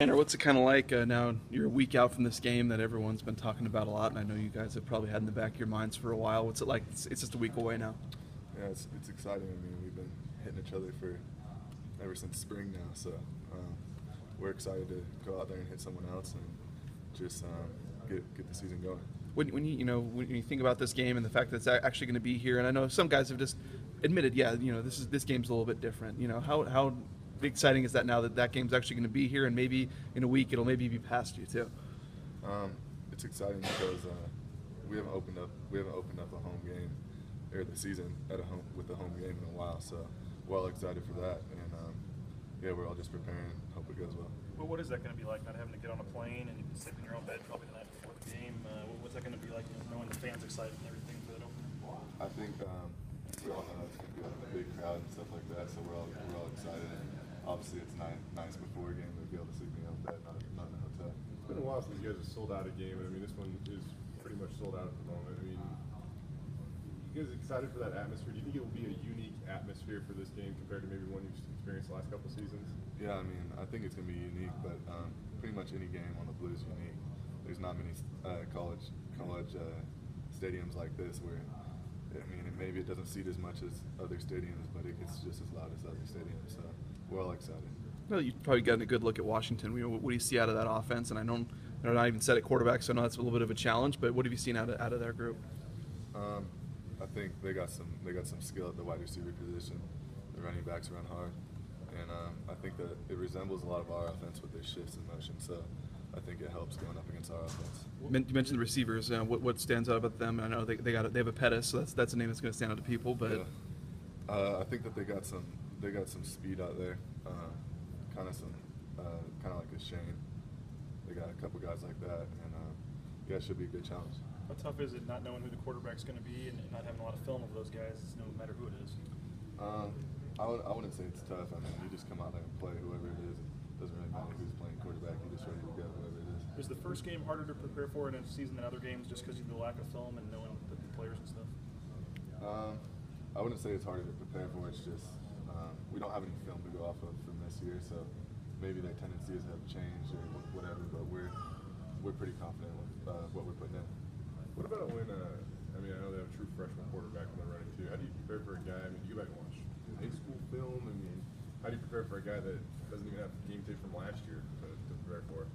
Tanner, what's it kind of like now you're a week out from this game that everyone's been talking about a lot, and I know you guys have probably had in the back of your minds for a while. What's it like? It's just a week away now. Yeah, it's exciting. I mean, we've been hitting each other for ever since spring now, so we're excited to go out there and hit someone else and just get the season going. When you think about this game and the fact that it's actually going to be here, and I know some guys have just admitted, yeah, this game's a little bit different. How exciting is that now that game's actually going to be here, and maybe in a week it'll maybe be past you too. It's exciting because we haven't opened up a home game or the season with a home game in a while, so we're all excited for that, and yeah, we're all just preparing. Hope it goes well. Well, what is that going to be like? Not having to get on a plane and you can sit in your own bed probably the night before the game. What's that going to be like? Knowing the fans excited and everything for that opener. I think we all know it's going to be a big crowd and stuff like that, so we're all excited. And obviously, it's nice before a game to be able to see me on bed, not in a hotel. It's been a while since you guys have sold out a game, and I mean, this one is pretty much sold out at the moment. I mean, you guys excited for that atmosphere? Do you think it will be a unique atmosphere for this game compared to maybe one you've experienced the last couple of seasons? Yeah, I mean, I think it's going to be unique, but pretty much any game on the Blue is unique. There's not many college stadiums like this where, I mean, maybe it doesn't seat as much as other stadiums, but it gets just as loud as other stadiums. So we're all excited. Well, you've probably gotten a good look at Washington. What do you see out of that offense? And I know they're not even set at quarterback, so I know that's a little bit of a challenge. But what have you seen out of their group? I think they got some skill at the wide receiver position. The running backs run hard, and I think that it resembles a lot of our offense with their shifts in motion. So I think it helps going up against our offense. You mentioned the receivers. What stands out about them? I know they have a Pettis, so that's a name that's going to stand out to people. But yeah. I think that they got some speed out there, kind of like a Shane. They got a couple guys like that, and yeah, it should be a good challenge. How tough is it not knowing who the quarterback's going to be and not having a lot of film of those guys, no matter who it is? I wouldn't say it's tough. I mean, you just come out there and play whoever it is. It doesn't really matter who's playing quarterback. You're just ready to go, whoever it is. Is the first game harder to prepare for in a season than other games just because of the lack of film and knowing the players and stuff? I wouldn't say it's harder to prepare for. It's just we don't have any film to go off of from this year, so maybe their tendencies have changed or whatever. But we're pretty confident with what we're putting in. What about when, I mean, I know they have a true freshman quarterback when they're running too. How do you prepare for a guy? I mean, you go back and watch high school film. I mean, how do you prepare for a guy that doesn't even have game tape from last year to prepare for?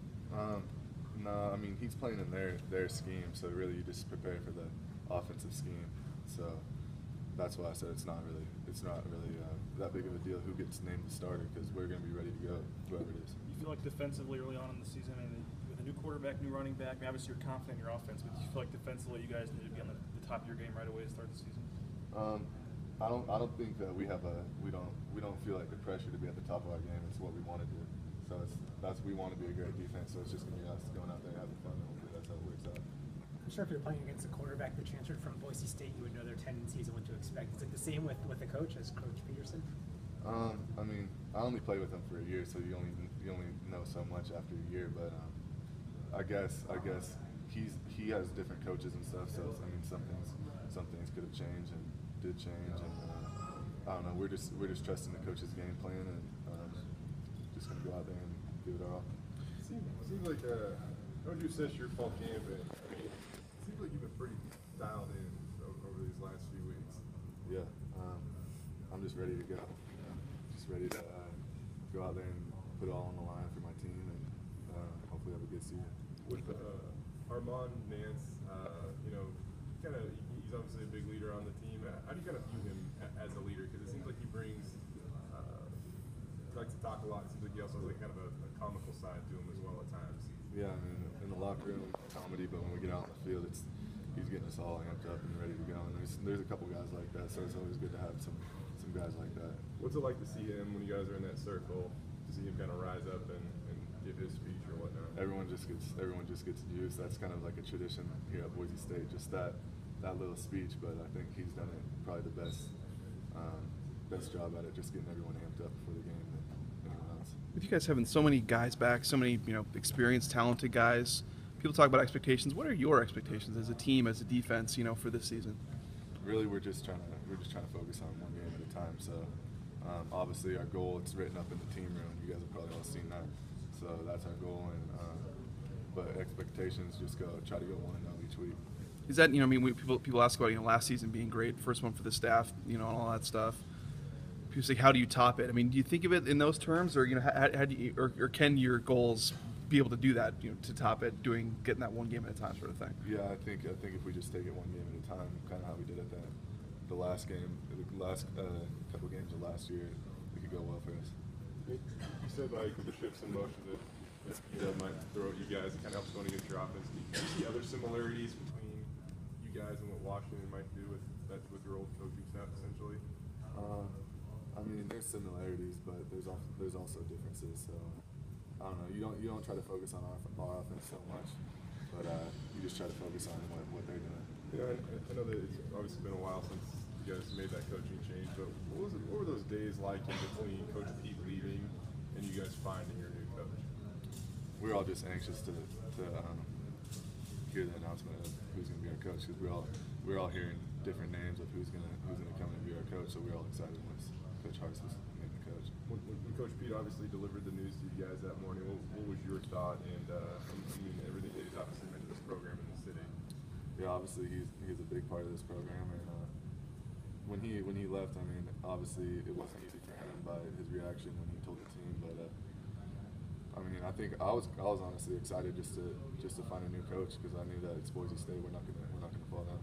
No, I mean, he's playing in their scheme, so really you just prepare for the offensive scheme. So that's why I said it's not really that big of a deal who gets named the starter, because we're going to be ready to go, whoever it is. You feel like defensively early on in the season, and with a new quarterback, new running back, I mean, obviously you're confident in your offense, but do you feel like defensively you guys need to be on the top of your game right away to start the season? I don't think that we don't feel like the pressure to be at the top of our game. It's what we want to do. So we want to be a great defense. So it's just going to be us going out there and having fun. Hopefully that's how it works out. I'm sure if you're playing against a quarterback that transferred from Boise State, you would know their tendencies and what to expect. Is it the same with the coach as Coach Peterson? I mean, I only played with him for a year, so you only know so much after a year. But I guess he has different coaches and stuff. So I mean, some things could have changed and did change, and I don't know. We're just trusting the coach's game plan and just gonna go out there and give it our all. Seems like how would you assess your fall camp? And I mean, it seems like you've been pretty dialed in over these last few weeks. Yeah, I'm just ready to go. Just ready to go out there and put it all on the line for my team, and hopefully have a good season. With Armand Nance, he's obviously a big leader on the team. How do you kind of view him as a leader? Because it seems like he brings, he likes to talk a lot. It seems like he also has like kind of a comical side to him as well at times. Yeah, I mean, in the locker room, comedy, but when we get out in the field, he's getting us all amped up and ready to go. And there's a couple guys like that, so it's always good to have some guys like that. What's it like to see him when you guys are in that circle? To see him kind of rise up and give his speech or whatnot? Everyone just gets juiced. That's kind of like a tradition here at Boise State. Just that little speech, but I think he's done it probably the best job at it, just getting everyone amped up before the game than anyone else. With you guys having so many guys back, so many experienced, talented guys, people talk about expectations. What are your expectations as a team, as a defense, for this season? Really, we're just trying to focus on one game at a time. So obviously, our goal, it's written up in the team room. You guys have probably all seen that. So that's our goal, and but expectations just try to go 1-0 each week. Is that, I mean, people ask about, last season being great, first one for the staff, and all that stuff. People say, how do you top it? I mean, do you think of it in those terms, or how do you, or can your goals be able to do that, to top it, getting that one game at a time sort of thing? Yeah, I think if we just take it one game at a time, kind of how we did at the last game, the last couple games of last year, it could go well for us. You said like the shifts in motion that might throw at you guys, it kind of helps going against your offense. Do you see other similarities between you guys and what Washington might do with your old coaching staff essentially? I mean, there's similarities, but there's also differences. So I don't know. You don't try to focus on our offense so much, but you just try to focus on what they're doing. Yeah, I know that it's obviously been a while since you guys made that coaching change, but what were those days like in between Coach Pete leaving and you guys finding your new coach? We were all just anxious to hear the announcement of who's going to be our coach, because we're all hearing different names of who's going to come and be our coach. So we're all excited once Coach Hart's was named the coach. When Coach Pete obviously delivered the news to you guys that morning, what was your thought? And everything that he's obviously meant to this program in the city. Yeah, obviously he's a big part of this program, and when he left, I mean, obviously it wasn't easy for him by his reaction when he told the team, but I mean, I think I was honestly excited just to find a new coach, because I knew that it's Boise State. We're not gonna fall down.